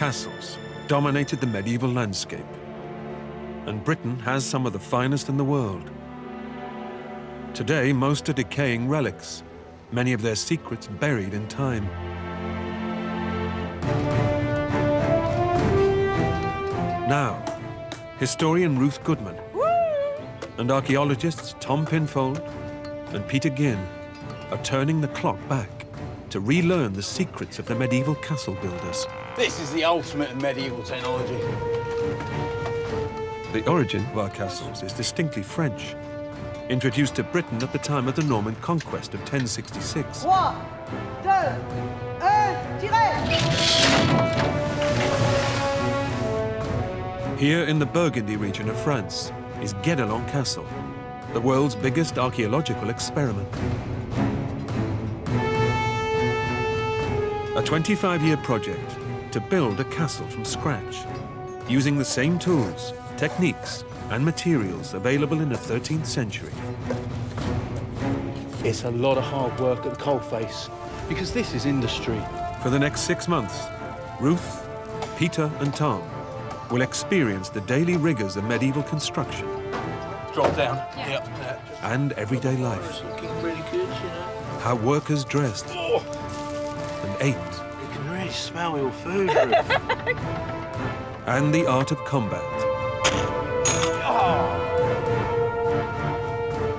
castles dominated the medieval landscape, and Britain has some of the finest in the world. Today, most are decaying relics, many of their secrets buried in time. Now, historian Ruth Goodman and archaeologists Tom Pinfold and Peter Ginn are turning the clock back to relearn the secrets of the medieval castle builders. This is the ultimate in medieval technology. The origin of our castles is distinctly French, introduced to Britain at the time of the Norman conquest of 1066. 3, 2, 1, tirez! Here in the Burgundy region of France is Guédelon Castle, the world's biggest archaeological experiment. A 25-year project to build a castle from scratch, using the same tools, techniques, and materials available in the 13th century. It's a lot of hard work at the coalface, because this is industry. For the next 6 months, Ruth, Peter, and Tom will experience the daily rigors of medieval construction. Drop down. Yeah. Yep. And everyday life. It's looking pretty good, you know. How workers dressed and ate. You can really smell your food, Ruth. And the art of combat.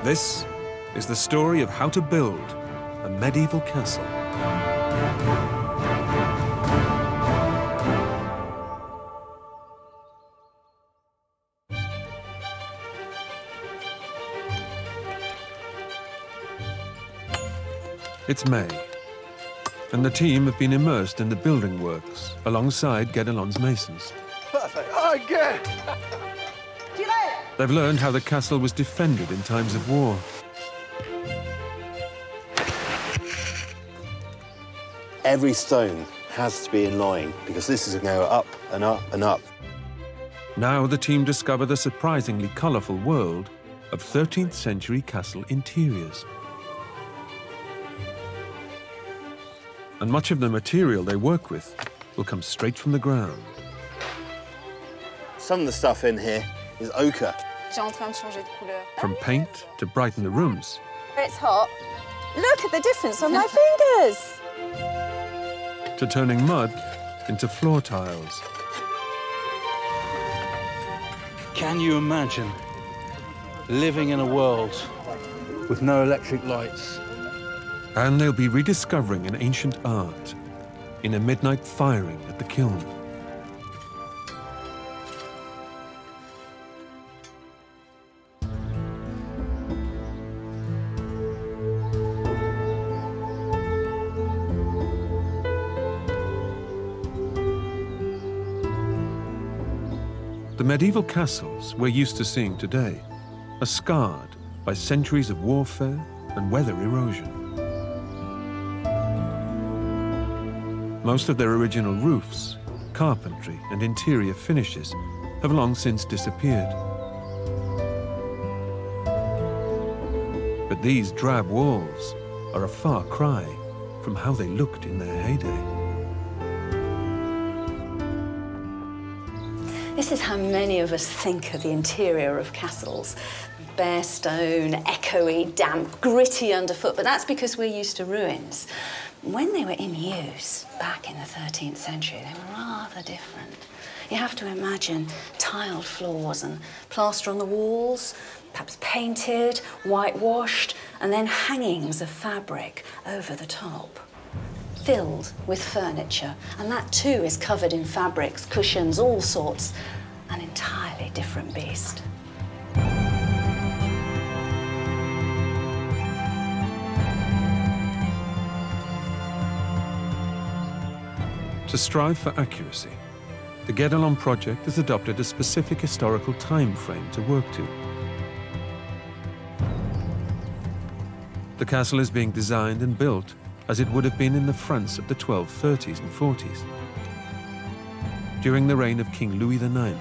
This is the story of how to build a medieval castle. It's May, and the team have been immersed in the building works alongside Guédelon's masons. Perfect. Oh, good. Tirez! They've learned how the castle was defended in times of war. Every stone has to be in line because this is going to go up and up and up. Now the team discover the surprisingly colourful world of 13th century castle interiors. And much of the material they work with will come straight from the ground. Some of the stuff in here is ochre. From paint to brighten the rooms, It's hot. Look at the difference on my fingers. to turning mud into floor tiles. Can you imagine living in a world with no electric lights? And they'll be rediscovering an ancient art in a midnight firing at the kiln. The medieval castles we're used to seeing today are scarred by centuries of warfare and weather erosion. Most of their original roofs, carpentry, and interior finishes have long since disappeared. But these drab walls are a far cry from how they looked in their heyday. This is how many of us think of the interior of castles. Bare stone, echoey, damp, gritty underfoot, but that's because we're used to ruins. When they were in use back in the 13th century, they were rather different. You have to imagine tiled floors and plaster on the walls, perhaps painted, whitewashed, and then hangings of fabric over the top, filled with furniture. And that too is covered in fabrics, cushions, all sorts. An entirely different beast. To strive for accuracy, the Guédelon project has adopted a specific historical time frame to work to. The castle is being designed and built as it would have been in the France of the 1230s and 40s, during the reign of King Louis IX.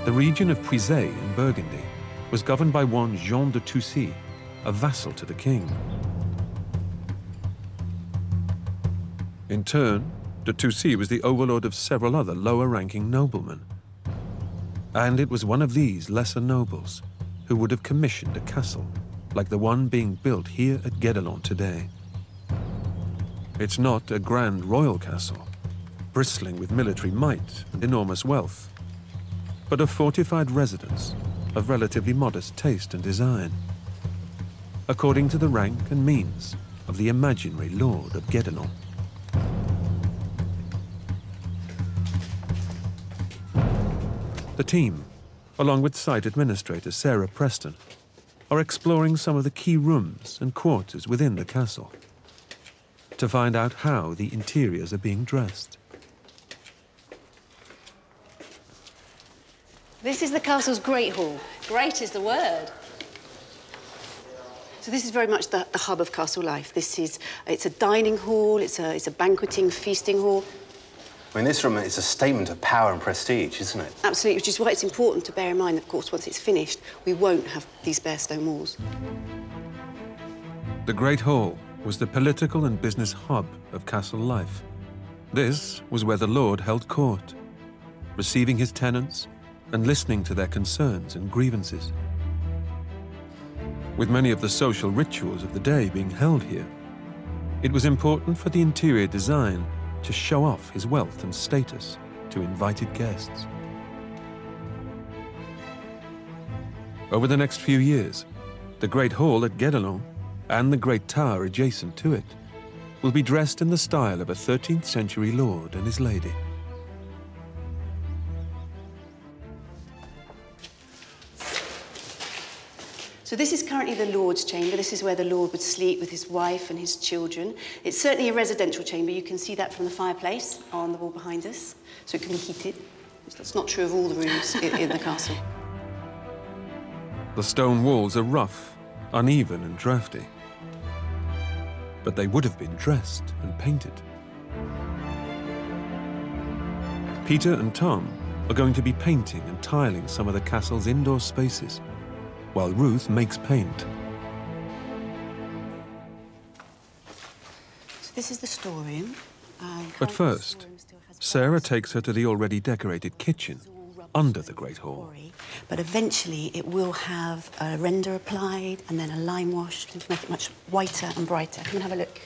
The region of Puisay in Burgundy was governed by one Jean de Toucy, a vassal to the king. In turn, de Toucy was the overlord of several other lower-ranking noblemen. And it was one of these lesser nobles who would have commissioned a castle like the one being built here at Guédelon today. It's not a grand royal castle, bristling with military might and enormous wealth, but a fortified residence of relatively modest taste and design, according to the rank and means of the imaginary Lord of Guédelon. The team, along with site administrator Sarah Preston, are exploring some of the key rooms and quarters within the castle to find out how the interiors are being dressed. This is the castle's Great Hall. Great is the word. So this is very much the hub of castle life. It's a dining hall, it's a banqueting, feasting hall. I mean, this room is a statement of power and prestige, isn't it? Absolutely, which is why it's important to bear in mind, of course, once it's finished, we won't have these bare stone walls. The Great Hall was the political and business hub of castle life. This was where the Lord held court, receiving his tenants and listening to their concerns and grievances. With many of the social rituals of the day being held here, it was important for the interior design to show off his wealth and status to invited guests. Over the next few years, the Great Hall at Guédelon and the Great Tower adjacent to it will be dressed in the style of a 13th century lord and his lady. So this is currently the Lord's chamber. This is where the Lord would sleep with his wife and his children. It's certainly a residential chamber. You can see that from the fireplace on the wall behind us. So it can be heated. That's not true of all the rooms in the castle. The stone walls are rough, uneven and drafty, but they would have been dressed and painted. Peter and Tom are going to be painting and tiling some of the castle's indoor spaces, while Ruth makes paint. So this is the storeroom. But first, Sarah takes her to the already decorated kitchen under the Great Hall. But eventually it will have a render applied and then a lime wash to make it much whiter and brighter. Come and have a look.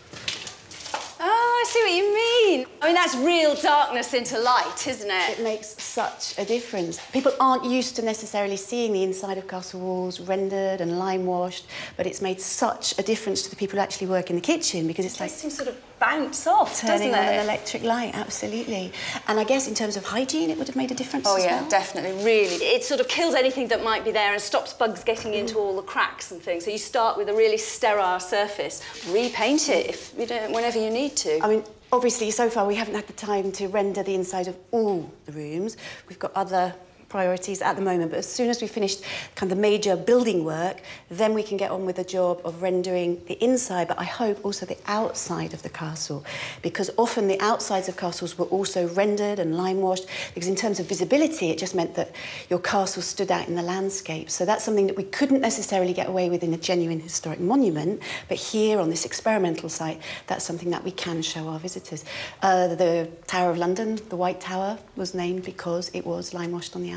Oh, I see what you mean. I mean, that's real darkness into light, isn't it? It makes such a difference. People aren't used to necessarily seeing the inside of castle walls rendered and lime washed, but it's made such a difference to the people who actually work in the kitchen because it's like... It seems sort of bounce off, turning doesn't on it? an electric light, absolutely. And I guess in terms of hygiene, it would have made a difference Oh, as yeah, well. definitely, really. It sort of kills anything that might be there and stops bugs getting into all the cracks and things. So you start with a really sterile surface, repaint it if you don't, whenever you need to. I mean, obviously, so far we haven't had the time to render the inside of all the rooms. We've got other priorities at the moment, but as soon as we've finished kind of the major building work, then we can get on with the job of rendering the inside, but I hope also the outside of the castle, because often the outsides of castles were also rendered and lime washed, because in terms of visibility, it just meant that your castle stood out in the landscape. So that's something that we couldn't necessarily get away with in a genuine historic monument, but here on this experimental site, that's something that we can show our visitors. The Tower of London, the White Tower, was named because it was lime washed on the outside.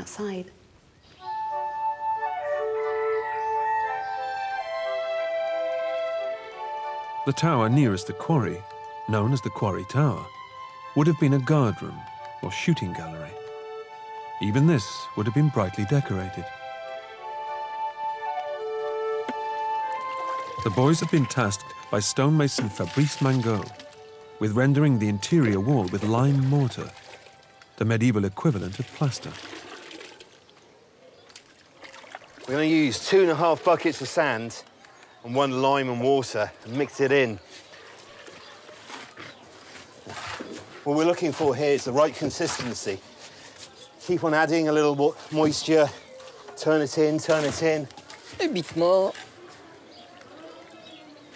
The tower nearest the quarry, known as the Quarry Tower, would have been a guard room or shooting gallery. Even this would have been brightly decorated. The boys have been tasked by stonemason Fabrice Mangot with rendering the interior wall with lime mortar, the medieval equivalent of plaster. We're going to use 2.5 buckets of sand and 1 lime and water and mix it in. What we're looking for here is the right consistency. Keep on adding a little moisture, turn it in, turn it in. A bit more.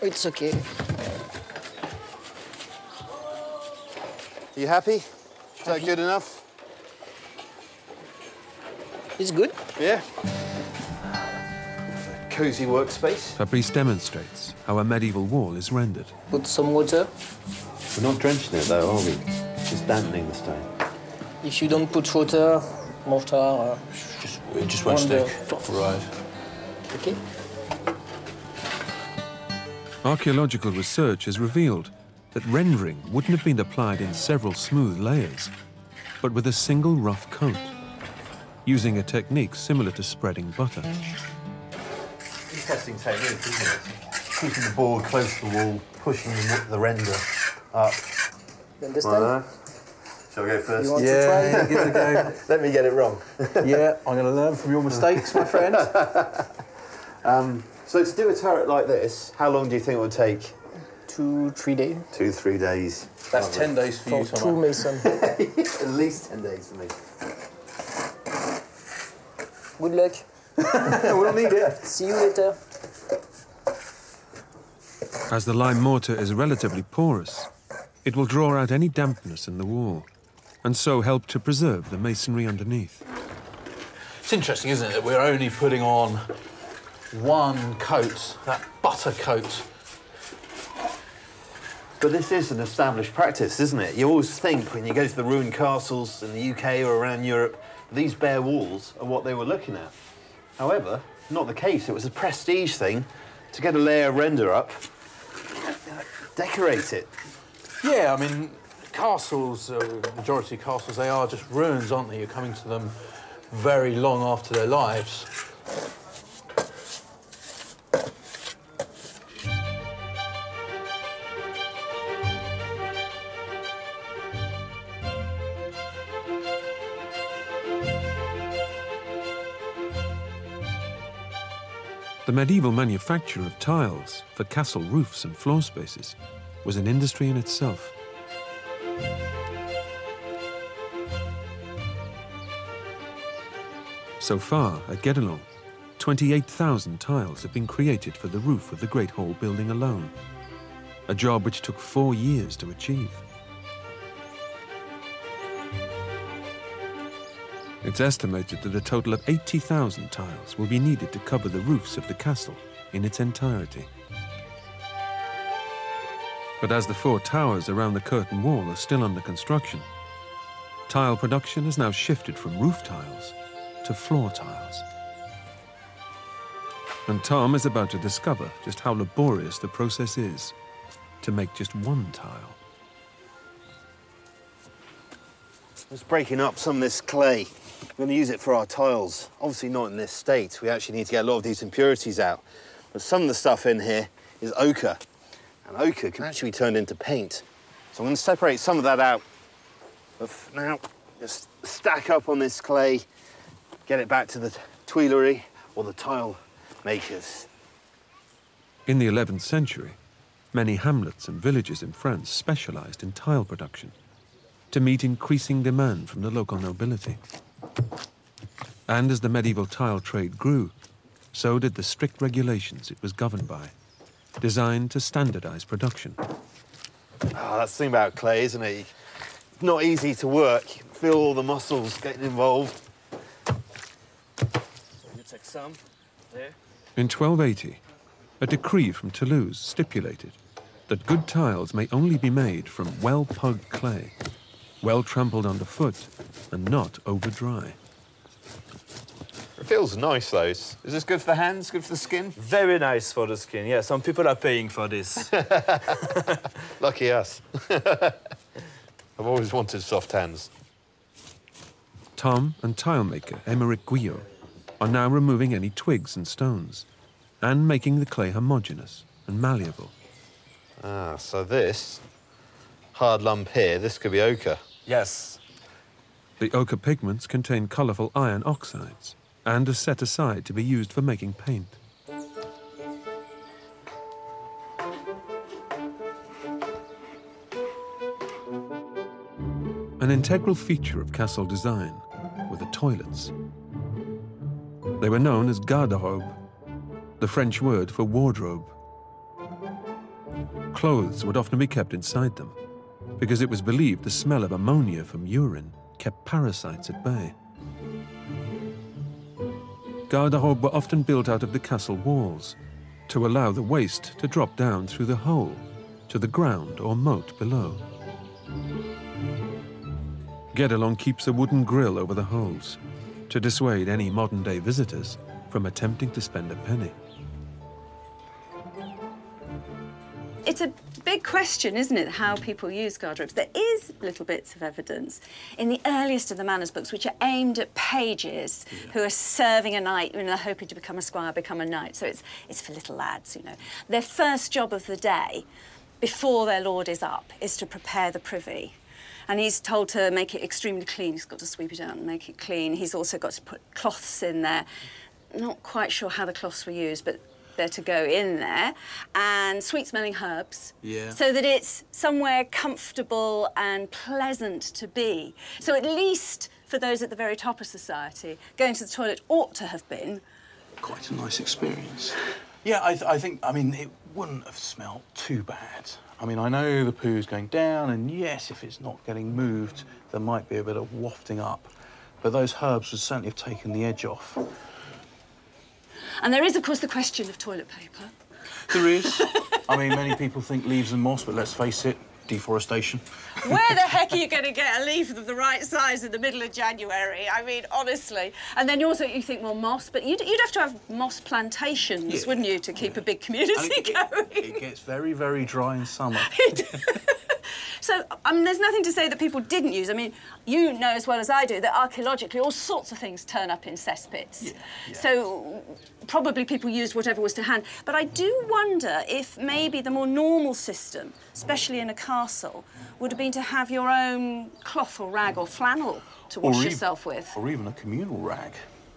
It's okay. Are you happy? Is that good enough? It's good. Yeah. Cosy workspace. Fabrice demonstrates how a medieval wall is rendered. Put some water. We're not drenching it though, are we? Just dampening the stone. If you don't put water, mortar, It just won't stick. Right. okay? Archaeological research has revealed that rendering wouldn't have been applied in several smooth layers, but with a single rough coat, using a technique similar to spreading butter. Interesting technique, isn't it? Keeping the board close to the wall, pushing the render up. You understand? Shall I go first? You want to try? Yeah, give it a go. Let me get it wrong. Yeah, I'm going to learn from your mistakes, my friend. So to do a turret like this, how long do you think it would take? 2-3 days. 2-3 days. That's 10 days for you, For Tom. two masons. At least 10 days for me. Good luck. We'll need it. See you later. As the lime mortar is relatively porous, it will draw out any dampness in the wall, and so help to preserve the masonry underneath. It's interesting, isn't it, that we're only putting on one coat, that butter coat. But this is an established practice, isn't it? You always think when you go to the ruined castles in the UK or around Europe, these bare walls are what they were looking at. However, not the case. It was a prestige thing to get a layer of render up, decorate it. Yeah, I mean, castles, majority of castles, they are just ruins, aren't they? You're coming to them very long after their lives. The medieval manufacture of tiles for castle roofs and floor spaces was an industry in itself. So far, at Guédelon, 28,000 tiles have been created for the roof of the Great Hall building alone, a job which took 4 years to achieve. It's estimated that a total of 80,000 tiles will be needed to cover the roofs of the castle in its entirety. But as the 4 towers around the curtain wall are still under construction, tile production has now shifted from roof tiles to floor tiles. And Tom is about to discover just how laborious the process is to make just one tile. Just breaking up some of this clay. We're going to use it for our tiles. Obviously not in this state. We actually need to get a lot of these impurities out. But some of the stuff in here is ochre. And ochre can actually be turned into paint. So I'm going to separate some of that out. But for now, just stack up on this clay, get it back to the Tuileries or the tile makers. In the 11th century, many hamlets and villages in France specialized in tile production to meet increasing demand from the local nobility. And as the medieval tile trade grew, so did the strict regulations it was governed by, designed to standardize production. Oh, that's the thing about clay, isn't it? It's not easy to work. You can feel all the muscles getting involved. So you take some there. In 1280, a decree from Toulouse stipulated that good tiles may only be made from well-pugged clay, well trampled underfoot, and not over-dry. It feels nice, though. Is this good for the hands, good for the skin? Very nice for the skin, yeah. Some people are paying for this. Lucky us. I've always wanted soft hands. Tom and tilemaker Émeric Guyot are now removing any twigs and stones and making the clay homogeneous and malleable. Ah, so this hard lump here, this could be ochre. Yes. The ochre pigments contain colourful iron oxides and are set aside to be used for making paint. An integral feature of castle design were the toilets. They were known as garde-robe, the French word for wardrobe. Clothes would often be kept inside them, because it was believed the smell of ammonia from urine kept parasites at bay. Garde-robes were often built out of the castle walls to allow the waste to drop down through the hole to the ground or moat below. Guédelon keeps a wooden grill over the holes to dissuade any modern-day visitors from attempting to spend a penny. It's a big question, isn't it, how people use garterobes? There is little bits of evidence in the earliest of the manners books, which are aimed at pages who are serving a knight, you know, they're hoping to become a squire, become a knight. So it's for little lads, you know. Their first job of the day, before their lord is up, is to prepare the privy. And he's told to make it extremely clean. He's got to sweep it out and make it clean. He's also got to put cloths in there. Not quite sure how the cloths were used, but they're to go in there. And sweet-smelling herbs. Yeah. So that it's somewhere comfortable and pleasant to be. So at least for those at the very top of society, going to the toilet ought to have been quite a nice experience. Yeah, I think, I mean, it wouldn't have smelled too bad. I mean, I know the poo's going down, and yes, if it's not getting moved, there might be a bit of wafting up. But those herbs would certainly have taken the edge off. And there is, of course, the question of toilet paper. There is. I mean, many people think leaves and moss, but let's face it, deforestation. Where the heck are you going to get a leaf of the right size in the middle of January? I mean, honestly. And then also you think, well, moss, but you'd have to have moss plantations, Yeah. wouldn't you, to keep a big community going? It gets very, very dry in summer. So, I mean, there's nothing to say that people didn't use. I mean, you know as well as I do that archaeologically all sorts of things turn up in cesspits. Yeah. So probably people used whatever was to hand. But I do wonder if maybe the more normal system, especially in a castle, would have been to have your own cloth or rag or flannel to wash yourself with. Or even a communal rag.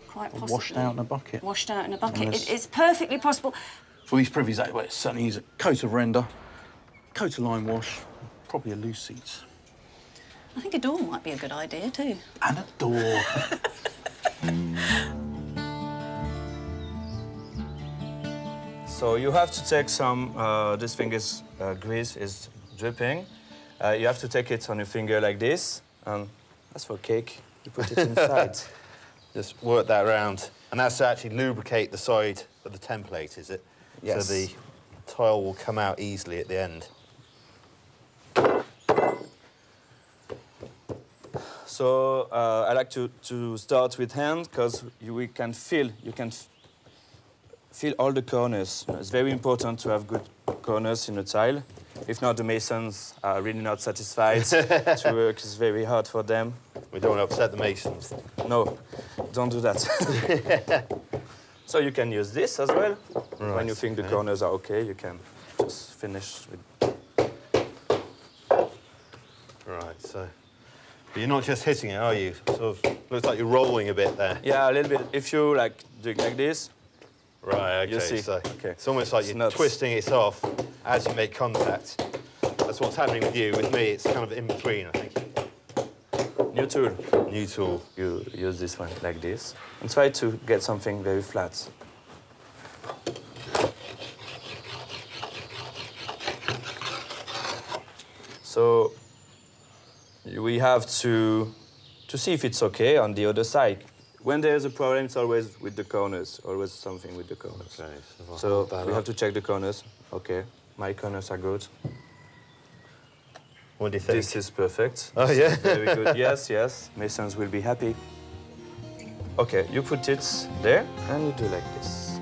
Quite possibly. Washed out in a bucket. Washed out in a bucket. It's perfectly possible. For these privies, well, it's certainly use a coat of render, coat of lime wash, probably a loose seat. I think a door might be a good idea too. And a door. So you have to take some, this finger's grease is dripping. You have to take it on your finger like this, and that's for cake. You put it inside. Just work that around. And that's to actually lubricate the side of the template, is it? Yes. So the tile will come out easily at the end. So I like to start with hand because you can feel all the corners. It's very important to have good corners in a tile. If not, the masons are really not satisfied to work. It's very hard for them. We don't want to upset the masons. No, don't do that. So you can use this as well. Right. When you think the corners are okay, you can just finish with... Right, so... But you're not just hitting it, are you? Sort of looks like you're rolling a bit there. Yeah, a little bit. If you like do it like this, right? Okay. You see. So okay. It's almost like you're twisting it off as you make contact. That's what's happening with you. With me, it's kind of in between, I think. New tool. New tool. You use this one like this and try to get something very flat. So we have to see if it's okay on the other side. When there's a problem, it's always with the corners, always something with the corners. Okay, so we have to check the corners. Okay, my corners are good. What do you think? This is perfect. Oh, yeah? Very good. Yes, yes. Masons will be happy. Okay, you put it there, and you do like this.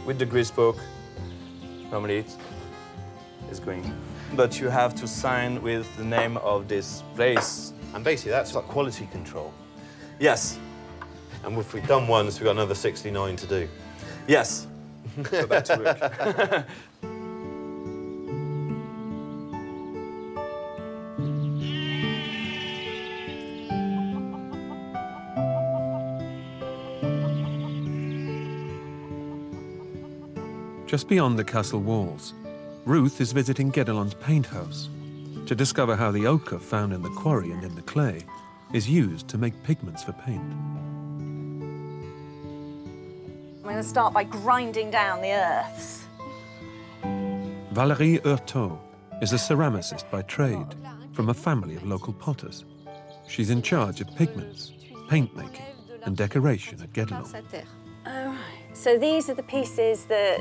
With the grease poke, normally it is going. But you have to sign with the name of this place. And basically, that's like quality control. Yes. And if we've done once, we've got another 69 to do. Yes. Go back to work. Just beyond the castle walls, Ruth is visiting Guédelon's paint house to discover how the ochre found in the quarry and in the clay is used to make pigments for paint. I'm going to start by grinding down the earths. Valérie Heurtaud is a ceramicist by trade from a family of local potters. She's in charge of pigments, paint making and decoration at Guédelon. Oh, right. So these are the pieces that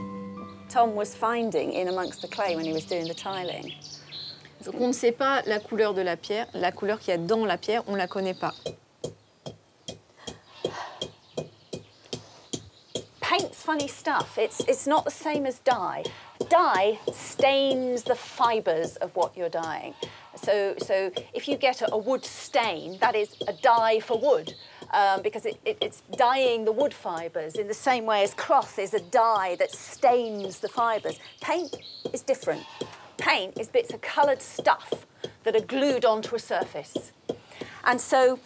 Tom was finding in amongst the clay when he was doing the tiling. Donc on ne sait pas la couleur de la pierre, la couleur qu'il y a dans la pierre, on ne la connaît pas. Paint's funny stuff. It's not the same as dye. Dye stains the fibres of what you're dyeing. So if you get a wood stain, that is a dye for wood, because it's dyeing the wood fibres in the same way as cloth is a dye that stains the fibres. Paint is different. Paint is bits of coloured stuff that are glued onto a surface. And so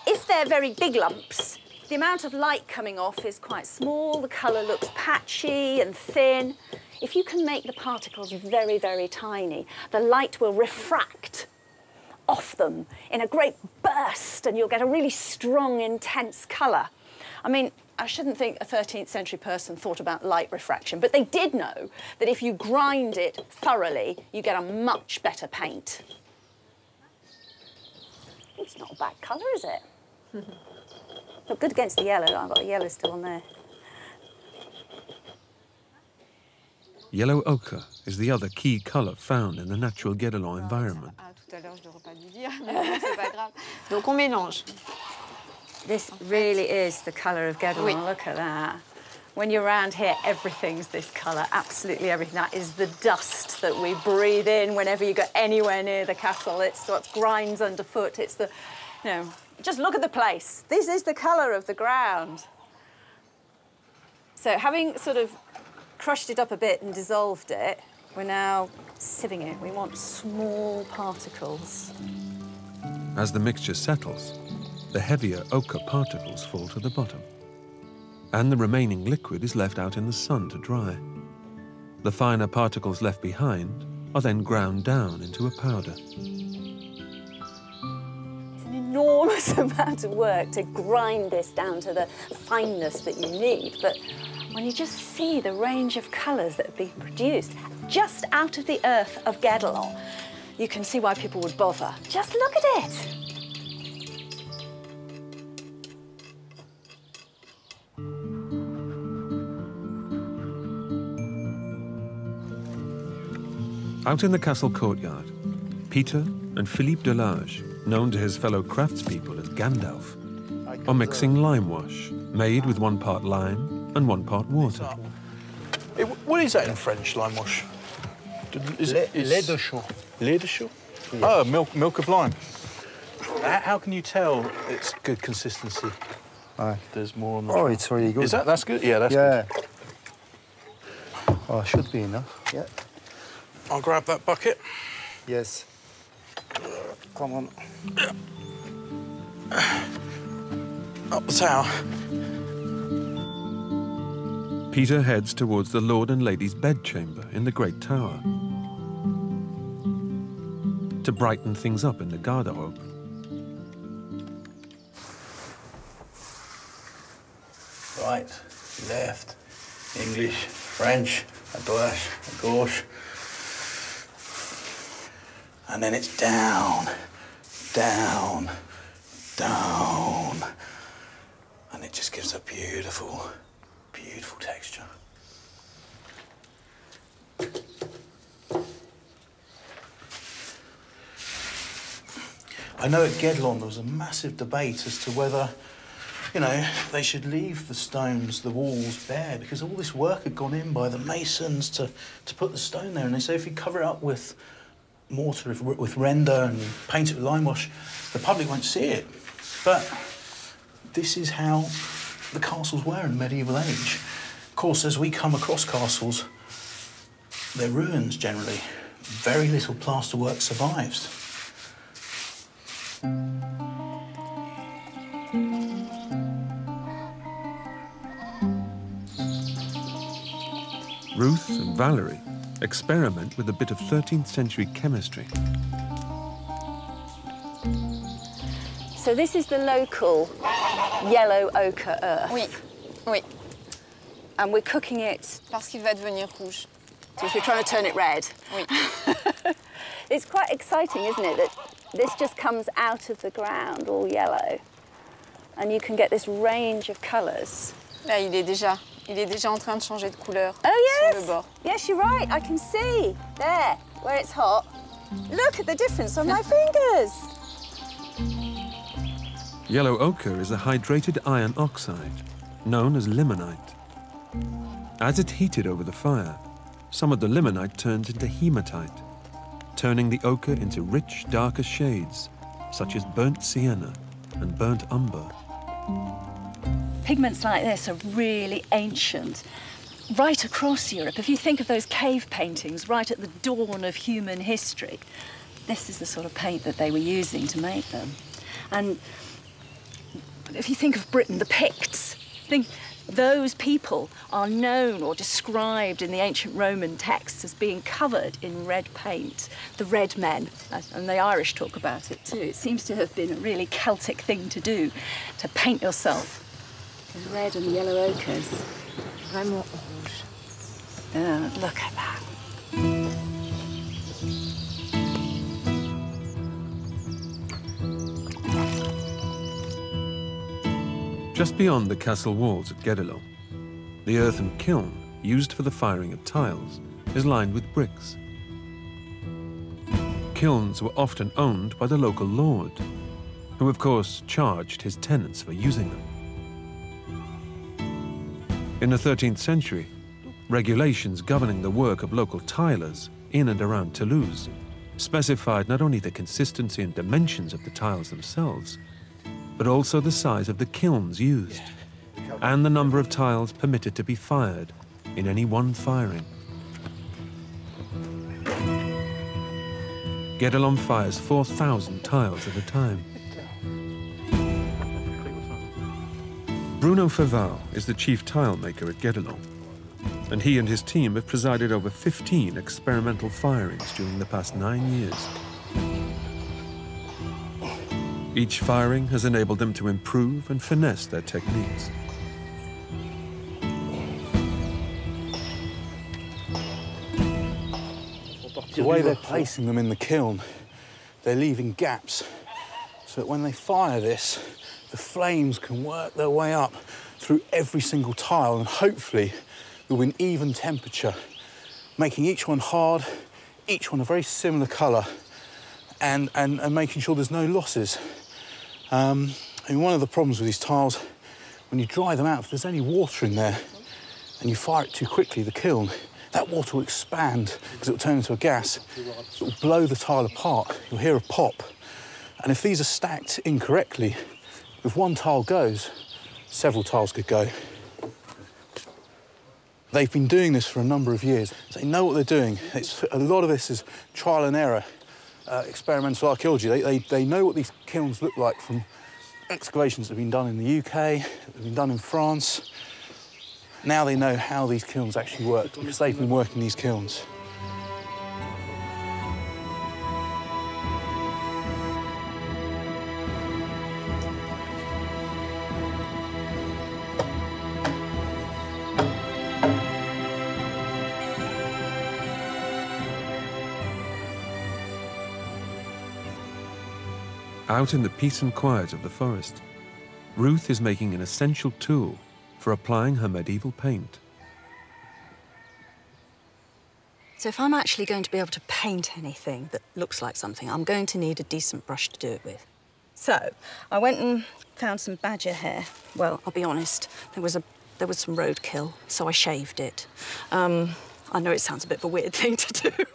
if they're very big lumps, the amount of light coming off is quite small, the colour looks patchy and thin. If you can make the particles very, very tiny, the light will refract off them in a great burst and you'll get a really strong, intense colour. I mean, I shouldn't think a 13th century person thought about light refraction, but they did know that if you grind it thoroughly, you get a much better paint. It's not a bad colour, is it? Look good against the yellow. I've got the yellow still on there. Yellow ochre is the other key colour found in the natural Guédelon environment. Donc on mélange. This really is the colour of Guédelon. Oui. Look at that. When you're around here, everything's this colour, absolutely everything. That is the dust that we breathe in whenever you go anywhere near the castle. It's what grinds underfoot. It's the, you know, just look at the place. This is the colour of the ground. So having sort of crushed it up a bit and dissolved it, we're now sieving it. We want small particles. As the mixture settles, the heavier ochre particles fall to the bottom, and the remaining liquid is left out in the sun to dry. The finer particles left behind are then ground down into a powder. It's an enormous amount of work to grind this down to the fineness that you need, but when you just see the range of colours that have been produced just out of the earth of Guédelon, you can see why people would bother. Just look at it. Out in the castle courtyard, Peter and Philippe Delage, known to his fellow craftspeople as Gandalf, are mixing lime wash, made with 1 part lime and 1 part water. What is that in French, lime wash? Lait de chaux. Lait de chaux? Yeah. Oh, milk of lime. How can you tell it's good consistency? There's more on the Oh, it's really good. Is that's good? Yeah, that's good. Oh, should be enough. Yeah. I'll grab that bucket. Yes. Come on. Up the tower. Peter heads towards the Lord and Lady's bedchamber in the Great Tower to brighten things up in the garderobe. Right, left, English, French, à droite, à gauche. And then it's down, down, down. And it just gives a beautiful, beautiful texture. I know at Guédelon there was a massive debate as to whether, you know, they should leave the stones, the walls bare, because all this work had gone in by the masons to put the stone there. And they say if you cover it up with mortar, with render, and paint it with lime wash, the public won't see it. But this is how the castles were in the medieval age. Of course, as we come across castles, they're ruins generally. Very little plasterwork survives. Ruth and Valerie experiment with a bit of 13th century chemistry. So this is the local yellow ochre earth. Oui, oui. And we're cooking it... Parce qu'il va devenir rouge. Because we're trying to turn it red. Oui. It's quite exciting, isn't it, that this just comes out of the ground all yellow. And you can get this range of colours. Là, il est déjà Il est déjà en train de changer de couleur Oh, sur le bord. Yes, you're right. I can see. There, where it's hot. Look at the difference on my fingers. Yellow ochre is a hydrated iron oxide, known as limonite. As it's heated over the fire, some of the limonite turns into hematite, turning the ochre into rich, darker shades, such as burnt sienna and burnt umber. Pigments like this are really ancient. Right across Europe, if you think of those cave paintings right at the dawn of human history, this is the sort of paint that they were using to make them. And if you think of Britain, the Picts, those people are known or described in the ancient Roman texts as being covered in red paint, the red men, and the Irish talk about it too. It seems to have been a really Celtic thing to do, to paint yourself in red and yellow ochres. Vraiment rouge. Oh, look at that. Just beyond the castle walls at Guédelon, the earthen kiln used for the firing of tiles is lined with bricks. Kilns were often owned by the local lord, who of course charged his tenants for using them. In the 13th century, regulations governing the work of local tilers in and around Toulouse specified not only the consistency and dimensions of the tiles themselves, but also the size of the kilns used, and the number of tiles permitted to be fired in any one firing. Guédelon fires 4,000 tiles at a time. Bruno Faval is the chief tile maker at Guédelon, and he and his team have presided over 15 experimental firings during the past 9 years. Each firing has enabled them to improve and finesse their techniques. The way they're placing them in the kiln, they're leaving gaps so that when they fire this, the flames can work their way up through every single tile and hopefully there'll be an even temperature, making each one hard, each one a very similar colour, and making sure there's no losses. I mean, one of the problems with these tiles, when you dry them out, if there's any water in there and you fire it too quickly, the kiln, that water will expand because it will turn into a gas. It will blow the tile apart. You'll hear a pop. And if these are stacked incorrectly, if one tile goes, several tiles could go. They've been doing this for a number of years. So they know what they're doing. A lot of this is trial and error, experimental archaeology. They know what these kilns look like from excavations that have been done in the UK, that have been done in France. Now they know how these kilns actually work because they've been working these kilns. Out in the peace and quiet of the forest, Ruth is making an essential tool for applying her medieval paint. So if I'm actually going to be able to paint anything that looks like something, I'm going to need a decent brush to do it with. So I went and found some badger hair. Well, I'll be honest, there was some roadkill, so I shaved it. I know it sounds a bit of a weird thing to do.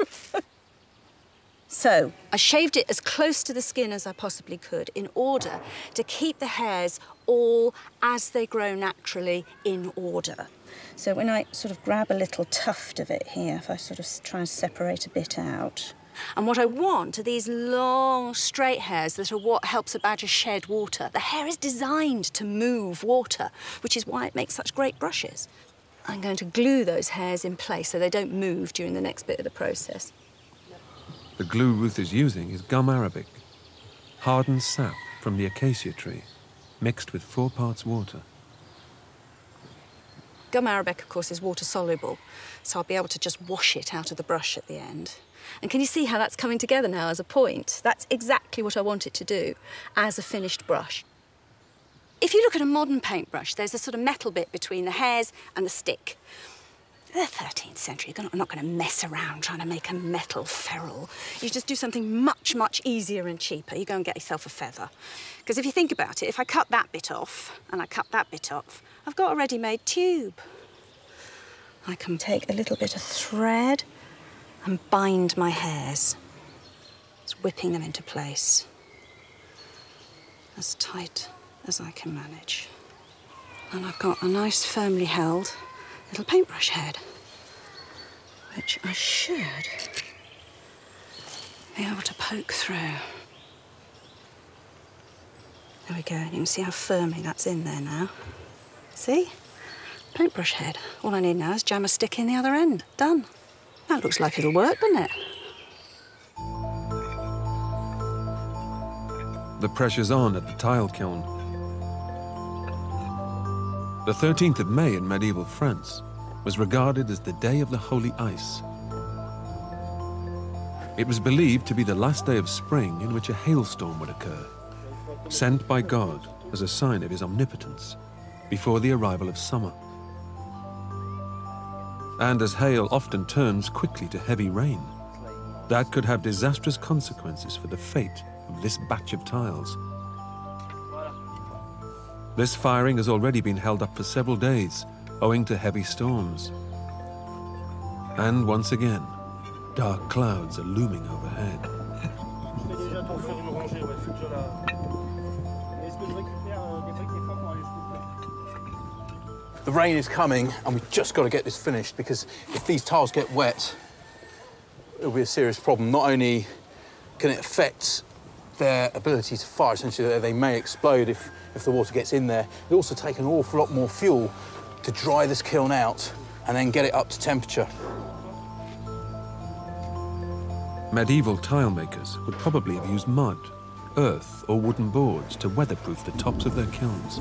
So I shaved it as close to the skin as I possibly could in order to keep the hairs all as they grow naturally in order. So when I sort of grab a little tuft of it here, if I sort of try and separate a bit out. And what I want are these long, straight hairs that are what helps a badger shed water. The hair is designed to move water, which is why it makes such great brushes. I'm going to glue those hairs in place so they don't move during the next bit of the process. The glue Ruth is using is gum arabic, hardened sap from the acacia tree, mixed with 4 parts water. Gum arabic, of course, is water-soluble, so I'll be able to just wash it out of the brush at the end. And can you see how that's coming together now as a point? That's exactly what I want it to do as a finished brush. if you look at a modern paintbrush, there's a sort of metal bit between the hairs and the stick. The 13th century, I'm not going to mess around trying to make a metal ferrule. You just do something much, much easier and cheaper. You go and get yourself a feather. Because if you think about it, if I cut that bit off and I cut that bit off, I've got a ready-made tube. I can take a little bit of thread and bind my hairs. Just whipping them into place. As tight as I can manage. And I've got a nice, firmly held little paintbrush head, which I should be able to poke through. There we go. You can see how firmly that's in there now. See? Paintbrush head. All I need now is jam a stick in the other end. Done. That looks like it'll work, doesn't it? The pressure's on at the tile kiln. The 13th of May in medieval France was regarded as the day of the holy ice. It was believed to be the last day of spring in which a hailstorm would occur, sent by God as a sign of his omnipotence before the arrival of summer. And as hail often turns quickly to heavy rain, that could have disastrous consequences for the fate of this batch of tiles. This firing has already been held up for several days, owing to heavy storms. And once again, dark clouds are looming overhead. The rain is coming, and we've just got to get this finished, because if these tiles get wet, it'll be a serious problem. Not only can it affect their ability to fire, essentially they may explode if the water gets in there. It'll also take an awful lot more fuel to dry this kiln out and then get it up to temperature. Medieval tile makers would probably have used mud, earth or wooden boards to weatherproof the tops of their kilns.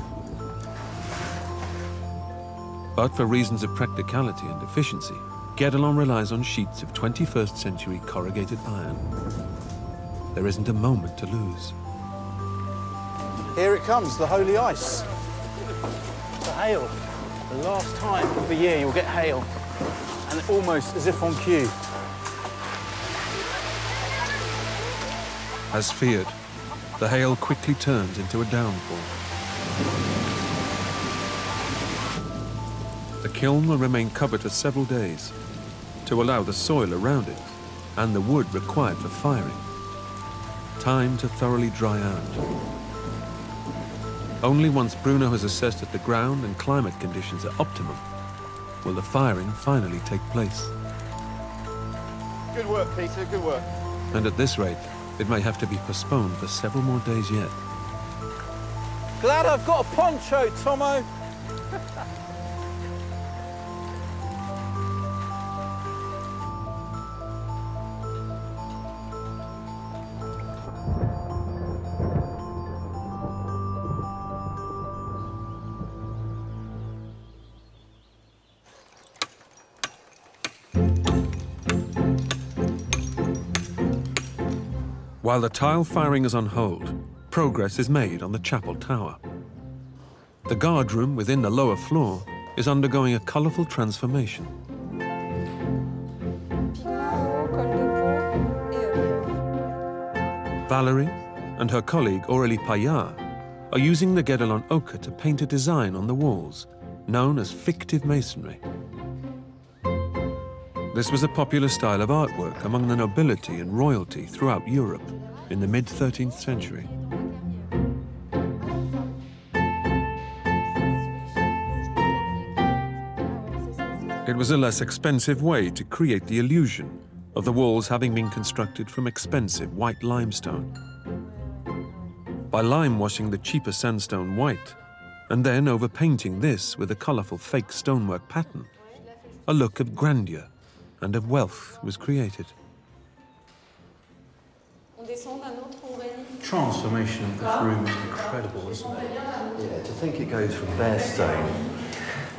But for reasons of practicality and efficiency, Guédelon relies on sheets of 21st century corrugated iron. There isn't a moment to lose. Here it comes, the holy ice. The hail. The last time of the year you'll get hail, and almost as if on cue. As feared, the hail quickly turns into a downpour. The kiln will remain covered for several days to allow the soil around it and the wood required for firing time to thoroughly dry out. Only once Bruno has assessed that the ground and climate conditions are optimum will the firing finally take place. Good work, Peter, good work. And at this rate, it may have to be postponed for several more days yet. Glad I've got a poncho, Tomo. While the tile firing is on hold, progress is made on the chapel tower. The guard room within the lower floor is undergoing a colourful transformation. Valerie and her colleague Aurélie Paillard are using the Guédelon ochre to paint a design on the walls known as fictive masonry. This was a popular style of artwork among the nobility and royalty throughout Europe in the mid-13th century. It was a less expensive way to create the illusion of the walls having been constructed from expensive white limestone. By lime-washing the cheaper sandstone white, and then overpainting this with a colourful fake stonework pattern, a look of grandeur and of wealth was created. Transformation of this room is incredible, isn't it? Yeah, to think it goes from bare stone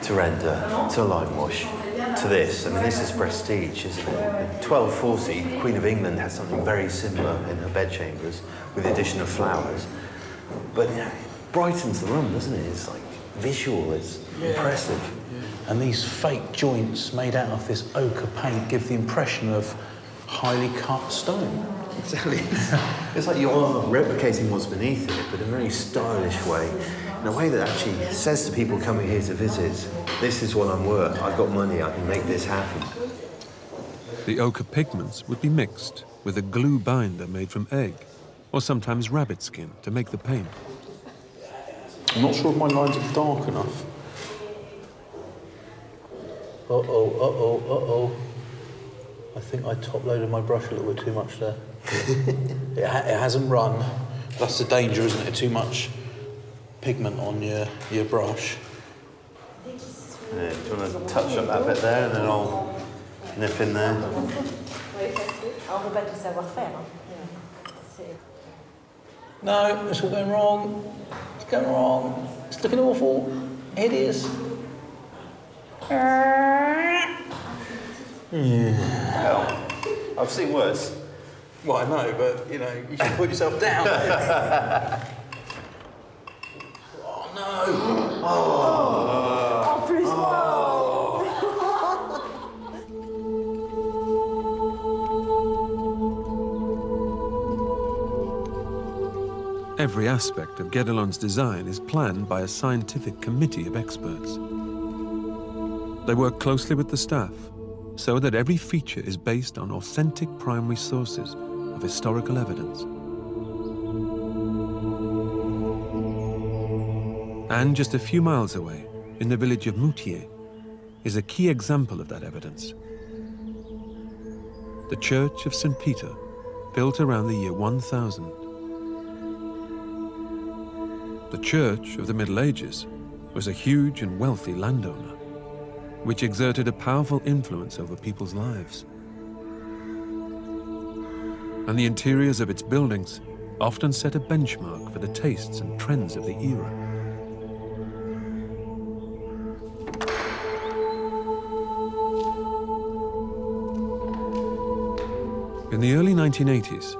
to render to lime wash to this. I mean, this is prestige, isn't it? In 1240, the Queen of England had something very similar in her bedchambers with the addition of flowers. But you know, brightens the room, doesn't it? It's like visual, it's impressive. Yeah. And these fake joints made out of this ochre paint give the impression of highly cut stone. Exactly. It's like you are replicating what's beneath it, but in a very stylish way, in a way that actually says to people coming here to visit, this is what I'm worth, I've got money, I can make this happen. The ochre pigments would be mixed with a glue binder made from egg, or sometimes rabbit skin, to make the paint. I'm not sure if my lines are dark enough. Uh-oh. I think I top-loaded my brush a little bit too much there. It hasn't run. That's the danger, isn't it? Too much pigment on your brush. Yeah, do you want to touch up that bit there, and then I'll nip in there? No, it's all going wrong. It's going wrong. It's looking awful. Hideous. Yeah. Well, I've seen worse. Well, I know, but, you know, you should put yourself down. Oh, no. En plus, Every aspect of Guédelon's design is planned by a scientific committee of experts. They work closely with the staff so that every feature is based on authentic primary sources of historical evidence. And just a few miles away, in the village of Moutier, is a key example of that evidence. The Church of St. Peter, built around the year 1000. The Church of the Middle Ages was a huge and wealthy landowner, which exerted a powerful influence over people's lives. And the interiors of its buildings often set a benchmark for the tastes and trends of the era. In the early 1980s,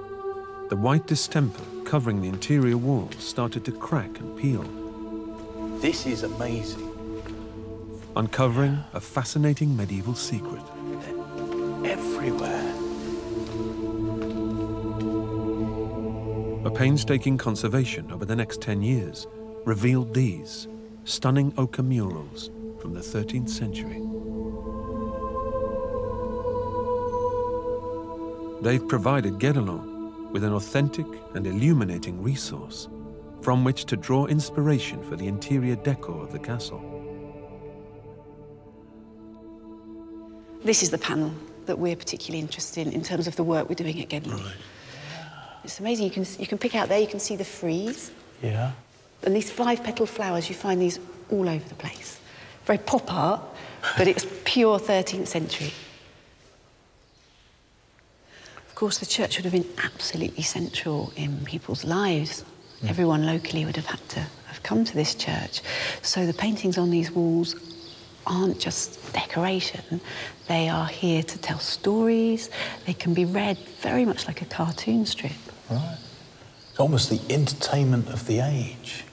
the white distemper covering the interior walls started to crack and peel, This is amazing. uncovering a fascinating medieval secret. Everywhere. A painstaking conservation over the next 10 years revealed these stunning ochre murals from the 13th century. They've provided Guédelon with an authentic and illuminating resource from which to draw inspiration for the interior decor of the castle. This is the panel that we're particularly interested in terms of the work we're doing at Guédelon. Right. It's amazing. You can pick out there, you can see the frieze. Yeah. And these 5-petal flowers, you find these all over the place. Very pop art, but it's pure 13th century. Of course, the church would have been absolutely central in people's lives. Everyone locally would have had to have come to this church. So the paintings on these walls aren't just decoration. They are here to tell stories. They can be read very much like a cartoon strip. Right. It's almost the entertainment of the age.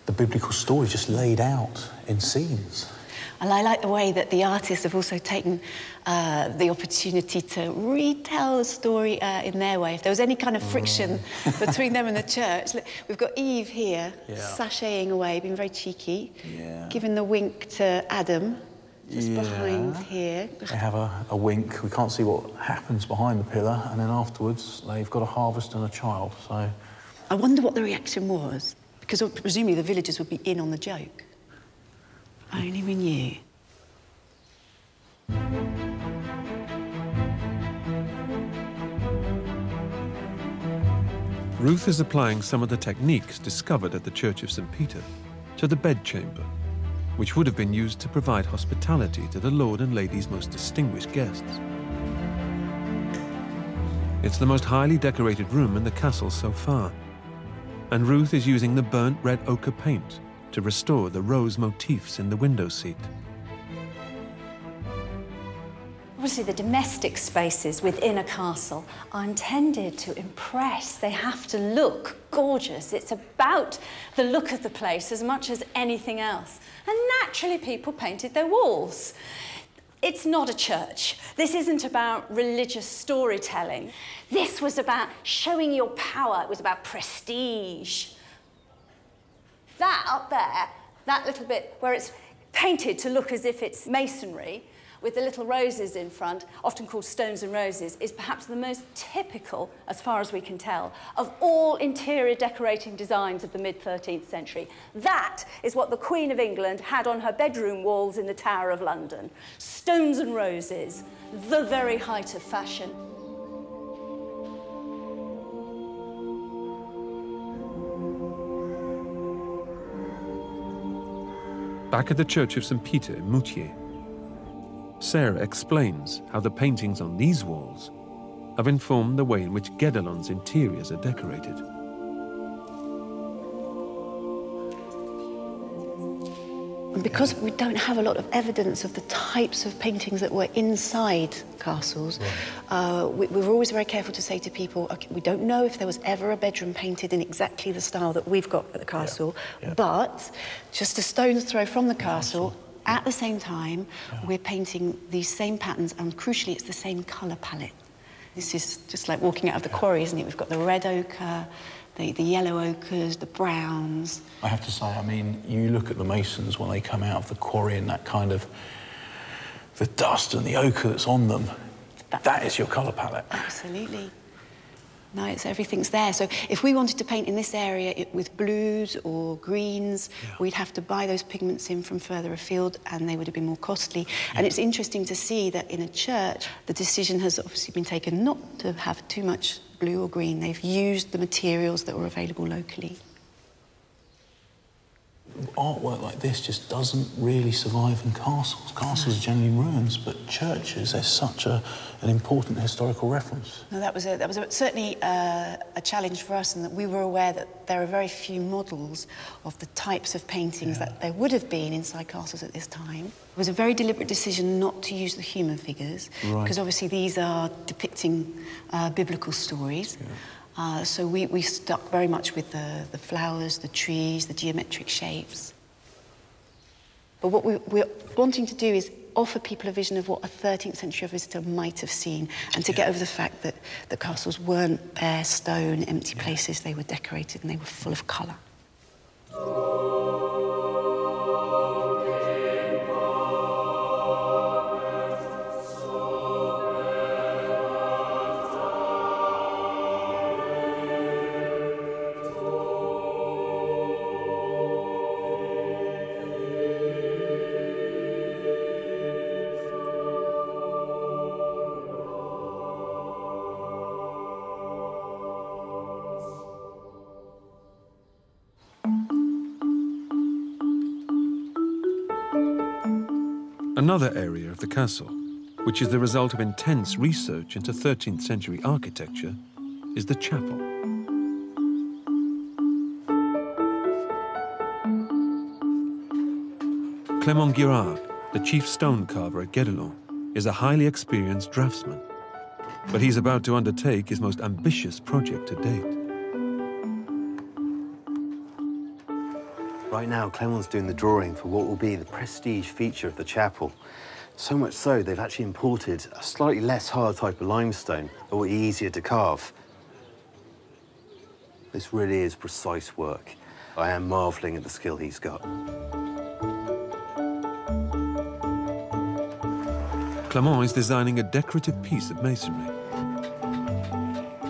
The biblical story just laid out in scenes. And I like the way that the artists have also taken the opportunity to retell the story in their way. If there was any kind of friction between them and the church, look, we've got Eve here, sashaying away, being very cheeky, giving the wink to Adam, just behind here. They have a wink. We can't see what happens behind the pillar, and then afterwards they've got a harvest and a child. So I wonder what the reaction was, because presumably the villagers would be in on the joke. Only we knew. Ruth is applying some of the techniques discovered at the Church of St. Peter to the bedchamber, which would have been used to provide hospitality to the Lord and Lady's most distinguished guests. It's the most highly decorated room in the castle so far, and Ruth is using the burnt red ochre paint to restore the rose motifs in the window seat. Obviously, the domestic spaces within a castle are intended to impress. They have to look gorgeous. It's about the look of the place as much as anything else. And naturally, people painted their walls. It's not a church. This isn't about religious storytelling. This was about showing your power. It was about prestige. That up there, that little bit where it's painted to look as if it's masonry, with the little roses in front, often called stones and roses, is perhaps the most typical, as far as we can tell, of all interior decorating designs of the mid-13th century. That is what the Queen of England had on her bedroom walls in the Tower of London. Stones and roses, the very height of fashion. Back at the Church of St. Peter in Moutier, Sarah explains how the paintings on these walls have informed the way in which Guédelon's interiors are decorated. And because we don't have a lot of evidence of the types of paintings that were inside castles, we were always very careful to say to people, okay, we don't know if there was ever a bedroom painted in exactly the style that we've got at the castle, but just a stone's throw from the castle, at the same time, we're painting these same patterns, and crucially, it's the same colour palette. This is just like walking out of the quarry, isn't it? We've got the red ochre, the yellow ochres, the browns. I have to say, I mean, you look at the masons when they come out of the quarry and that kind of, the dust and the ochre that's on them, that is your colour palette. Absolutely. No, everything's there. So if we wanted to paint in this area with blues or greens, we'd have to buy those pigments in from further afield, and they would have been more costly. And it's interesting to see that in a church, the decision has obviously been taken not to have too much blue or green. They've used the materials that were available locally. Artwork like this just doesn't really survive in castles. Castles are generally ruins, but churches, they're such an important historical reference. No, that was certainly a challenge for us, in that we were aware that there are very few models of the types of paintings that there would have been inside castles at this time. It was a very deliberate decision not to use the human figures, because obviously these are depicting biblical stories. So we stuck very much with the flowers, the trees, the geometric shapes. But what we're wanting to do is offer people a vision of what a 13th century visitor might have seen, and to get over the fact that the castles weren't bare stone, empty places. They were decorated and they were full of colour. Another area of the castle, which is the result of intense research into 13th century architecture, is the chapel. Clément Girard, the chief stone carver at Guédelon, is a highly experienced draftsman, but he's about to undertake his most ambitious project to date. Right now, Clément's doing the drawing for what will be the prestige feature of the chapel. So much so, they've actually imported a slightly less hard type of limestone that will be easier to carve. This really is precise work. I am marvelling at the skill he's got. Clément is designing a decorative piece of masonry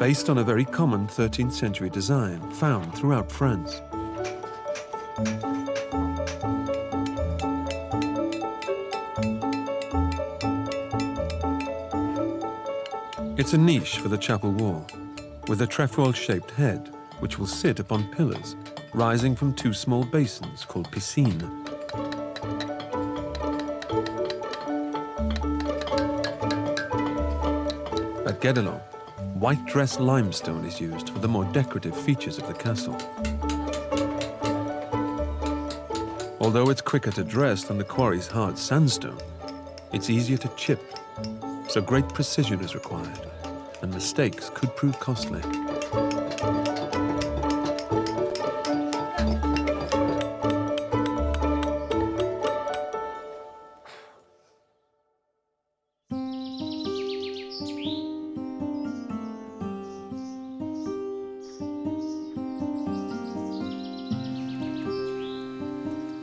based on a very common 13th century design found throughout France. It's a niche for the chapel wall, with a trefoil-shaped head, which will sit upon pillars, rising from two small basins called piscines. At Guédelon, white dressed limestone is used for the more decorative features of the castle. Although it's quicker to dress than the quarry's hard sandstone, it's easier to chip so great precision is required, and mistakes could prove costly.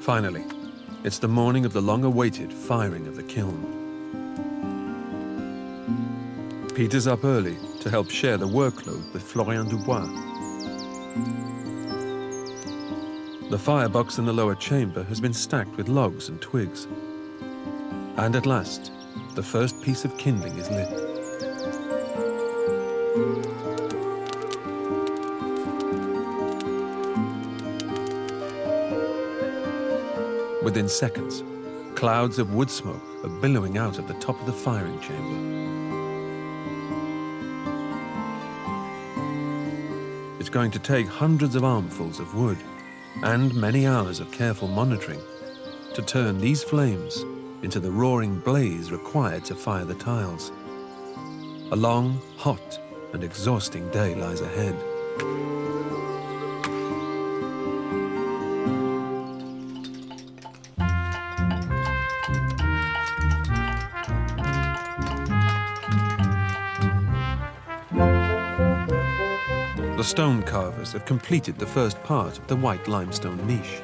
Finally, it's the morning of the long-awaited firing of the kiln. Peter's up early to help share the workload with Florian Dubois. The firebox in the lower chamber has been stacked with logs and twigs. And at last, the first piece of kindling is lit. Within seconds, clouds of wood smoke are billowing out of the top of the firing chamber. It's going to take hundreds of armfuls of wood and many hours of careful monitoring to turn these flames into the roaring blaze required to fire the tiles. A long, hot, and exhausting day lies ahead. The stone carvers have completed the first part of the white limestone niche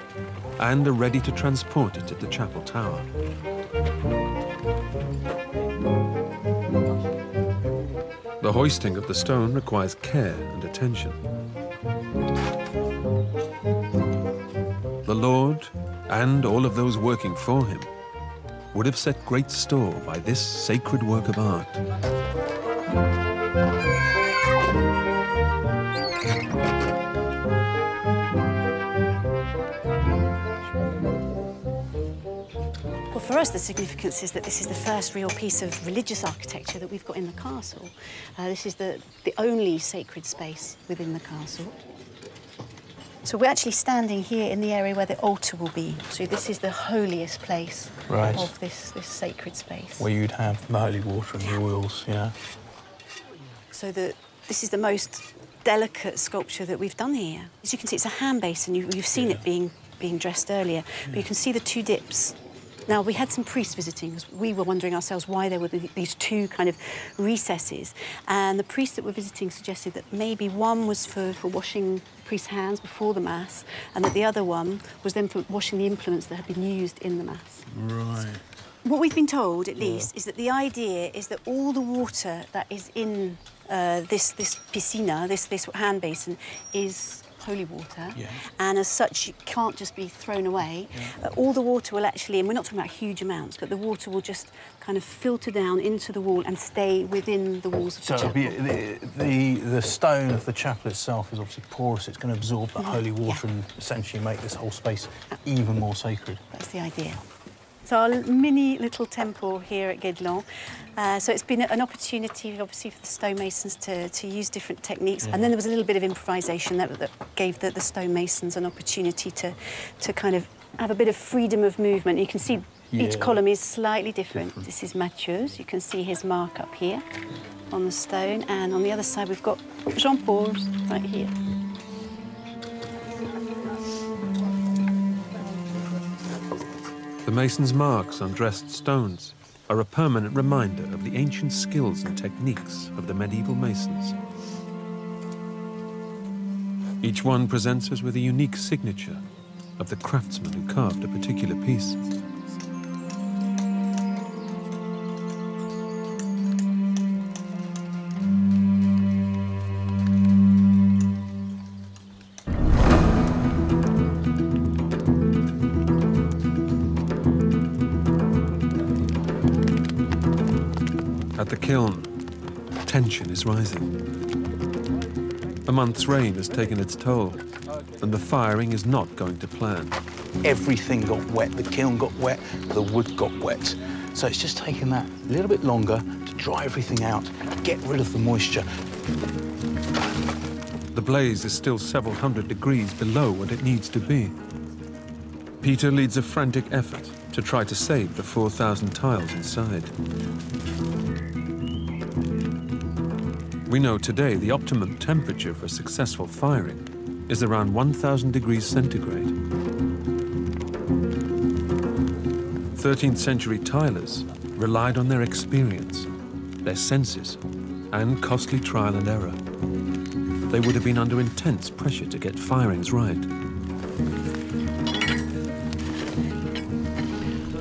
and are ready to transport it to the chapel tower. The hoisting of the stone requires care and attention. The Lord, and all of those working for him, would have set great store by this sacred work of art. Well, for us, the significance is that this is the first real piece of religious architecture that we've got in the castle. This is the only sacred space within the castle. So we're actually standing here in the area where the altar will be. So this is the holiest place of this sacred space. Where you'd have the holy water and the oils, yeah. So this is the most delicate sculpture that we've done here. As you can see, it's a hand basin. You've seen it being dressed earlier, but you can see the two dips. Now, we had some priests visiting because we were wondering ourselves why there were these two kind of recesses. And the priests that were visiting suggested that maybe one was for washing the priest's hands before the Mass, and that the other one was then for washing the implements that had been used in the Mass. Right. What we've been told, at least, is that the idea is that all the water that is in this piscina, this hand basin, is holy water, and as such, it can't just be thrown away. All the water will actually, and we're not talking about huge amounts, but the water will just kind of filter down into the wall and stay within the walls of the chapel. The stone of the chapel itself is obviously porous. It's going to absorb that holy water and essentially make this whole space even more sacred. That's the idea. It's our mini little temple here at Guédelon. So it's been an opportunity, obviously, for the stonemasons to use different techniques. And then there was a little bit of improvisation that gave the stonemasons an opportunity to kind of have a bit of freedom of movement. You can see each column is slightly different. This is Mathieu's. You can see his mark up here on the stone. And on the other side, we've got Jean-Paul's right here. The mason's marks on dressed stones are a permanent reminder of the ancient skills and techniques of the medieval masons. Each one presents us with a unique signature of the craftsman who carved a particular piece. At the kiln, tension is rising. A month's rain has taken its toll, and the firing is not going to plan. Everything got wet. The kiln got wet, the wood got wet. So it's just taken that a little bit longer to dry everything out, get rid of the moisture. The blaze is still several hundred degrees below what it needs to be. Peter leads a frantic effort to try to save the 4,000 tiles inside. We know today the optimum temperature for successful firing is around 1,000 degrees centigrade. 13th century tilers relied on their experience, their senses, and costly trial and error. They would have been under intense pressure to get firings right.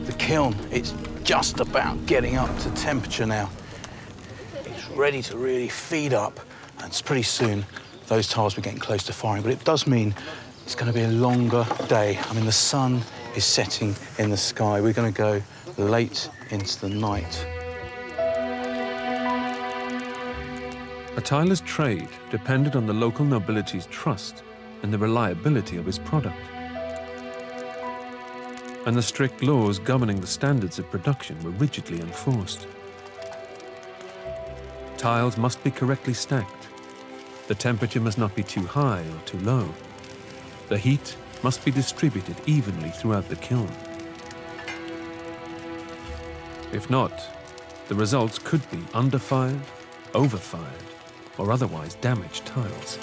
The kiln, it's just about getting up to temperature now. It's ready to really feed up, and pretty soon those tiles will be getting close to firing. But it does mean it's going to be a longer day. I mean, the sun is setting in the sky. We're going to go late into the night. A tiler's trade depended on the local nobility's trust and the reliability of his product. And the strict laws governing the standards of production were rigidly enforced. Tiles must be correctly stacked. The temperature must not be too high or too low. The heat must be distributed evenly throughout the kiln. If not, the results could be underfired, overfired, or otherwise damaged tiles.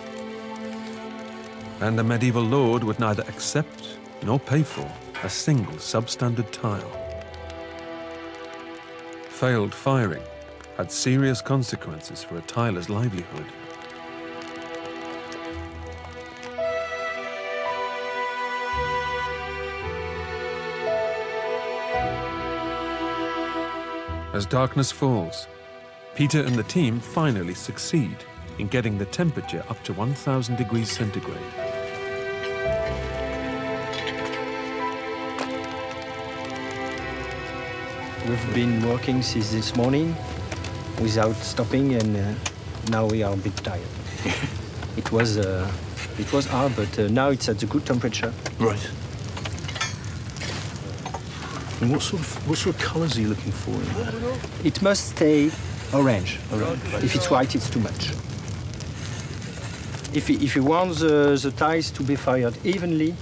And the medieval lord would neither accept nor pay for a single substandard tile. Failed firing had serious consequences for a tiler's livelihood. As darkness falls, Peter and the team finally succeed in getting the temperature up to 1,000 degrees centigrade. We've been working since this morning without stopping, and now we are a bit tired. It was hard, but now it's at a good temperature. Right. And what sort of colours are you looking for in there? It must stay orange. If it's white, it's too much. If you want the tiles to be fired evenly,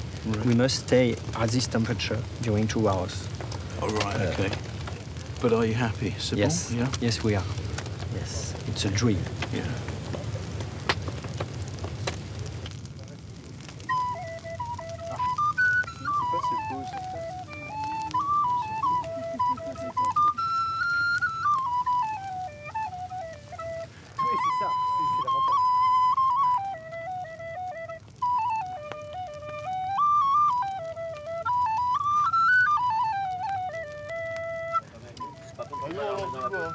we must stay at this temperature during 2 hours. Oh, right, OK. But are you happy, Sybil? Yes. Yeah? Yes, we are. Yes, it's a dream. Yeah.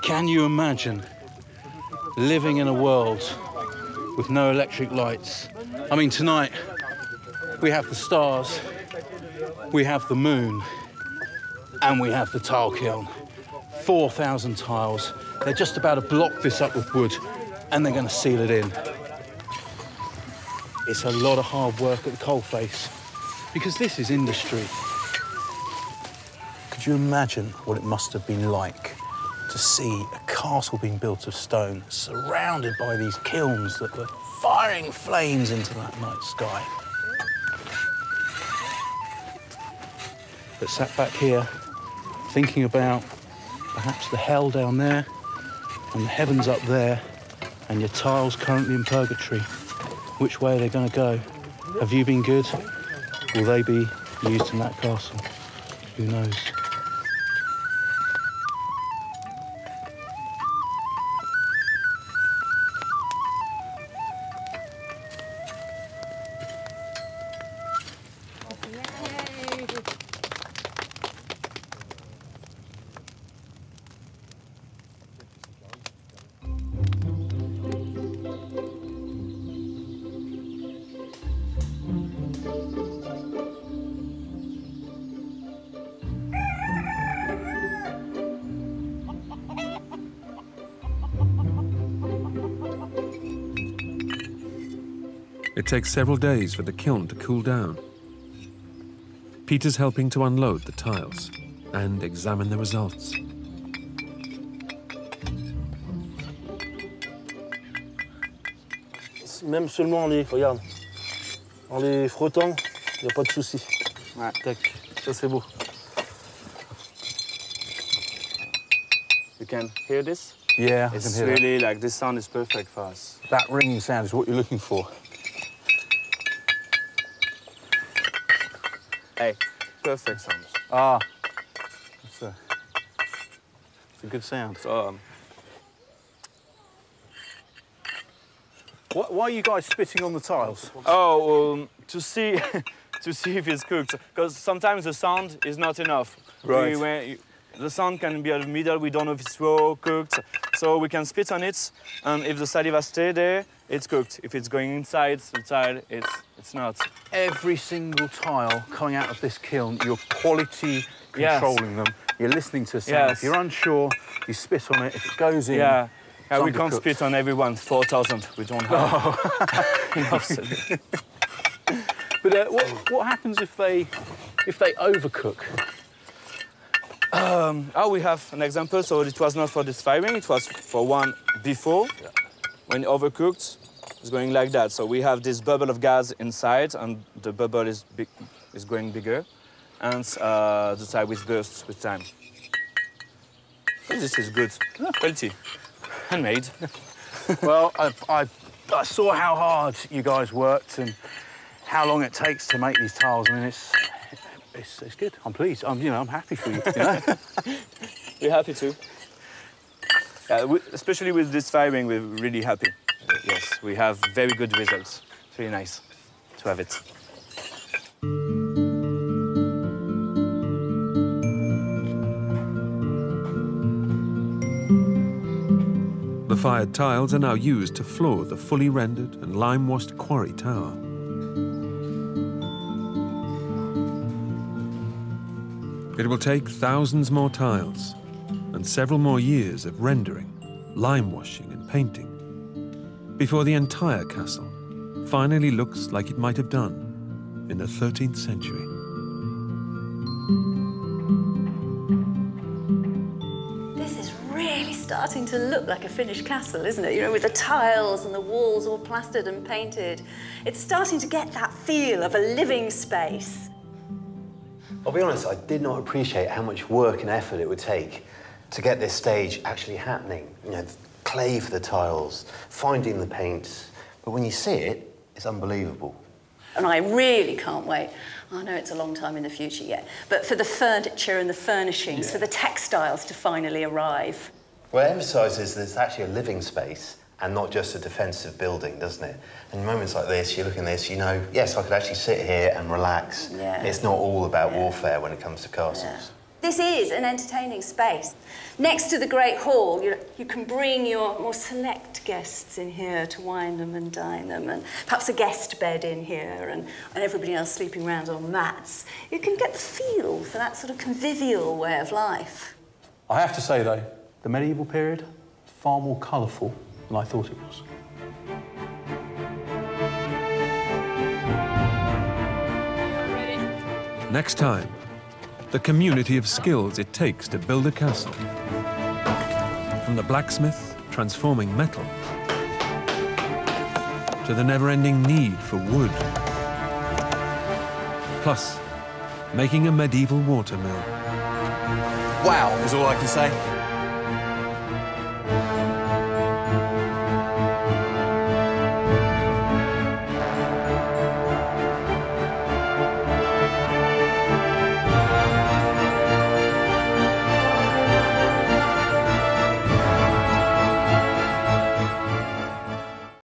Can you imagine living in a world with no electric lights? I mean, tonight we have the stars, we have the moon, and we have the tile kiln. 4,000 tiles. They're just about to block this up with wood, and they're going to seal it in. It's a lot of hard work at the coalface, because this is industry. Could you imagine what it must have been like to see a castle being built of stone, surrounded by these kilns that were firing flames into that night sky? But sat back here, thinking about perhaps the hell down there, and the heavens up there, and your tiles currently in purgatory. Which way are they going to go? Have you been good? Will they be used in that castle? Who knows? It takes several days for the kiln to cool down. Peter's helping to unload the tiles and examine the results. Même seulement en les, regarde, en les frottant, il n'y a pas de souci. Ouais. Tac, ça c'est beau. You can hear this? Yeah, It's I can hear really like this sound is perfect for us. that. That ringing sound is what you're looking for. Hey, perfect sound. Ah, it's a good sound. So, Why are you guys spitting on the tiles? to see to see if it's cooked. Because sometimes the sound is not enough. Right. The sound can be at the middle. We don't know if it's raw or cooked. So we can spit on it, and if the saliva stays there, it's cooked. If it's going inside the tile, it's not. Every single tile coming out of this kiln, you're quality controlling them. You're listening to sound. If you're unsure, you spit on it. If it goes in, Yeah, we can't undercooked. spit on everyone. 4,000. We don't have enough. But what happens if they overcook? We have an example. So it was not for this firing. It was for one before. Yeah. When overcooked, it's going like that. So we have this bubble of gas inside, and the bubble is growing bigger, and the tile will burst with time. And this is good quality, handmade. Well, I saw how hard you guys worked and how long it takes to make these tiles. I mean, it's good. I'm pleased. I'm happy for you. We're happy too. Especially with this firing, we're really happy. Yes, we have very good results. It's really nice to have it. The fired tiles are now used to floor the fully rendered and lime-washed quarry tower. It will take thousands more tiles and several more years of rendering, lime washing and painting before the entire castle finally looks like it might have done in the 13th century. This is really starting to look like a finished castle, isn't it? You know, with the tiles and the walls all plastered and painted. It's starting to get that feel of a living space. I'll be honest, I did not appreciate how much work and effort it would take to get this stage actually happening. You know, clay for the tiles, finding the paints. But when you see it, it's unbelievable. And I really can't wait. I know it's a long time in the future yet, but for the furniture and the furnishings, for the textiles to finally arrive. Well, it emphasises that it's actually a living space and not just a defensive building, doesn't it? And moments like this, you look at this, you know, yes, I could actually sit here and relax. Yeah. It's not all about warfare when it comes to castles. Yeah. This is an entertaining space. Next to the Great Hall, you can bring your more select guests in here to wine them and dine them, and perhaps a guest bed in here, and everybody else sleeping around on mats. You can get the feel for that sort of convivial way of life. I have to say, though, the medieval period is far more colourful than I thought it was. Next time, the community of skills it takes to build a castle. From the blacksmith transforming metal to the never-ending need for wood. Plus, making a medieval water mill. Wow, is all I can say.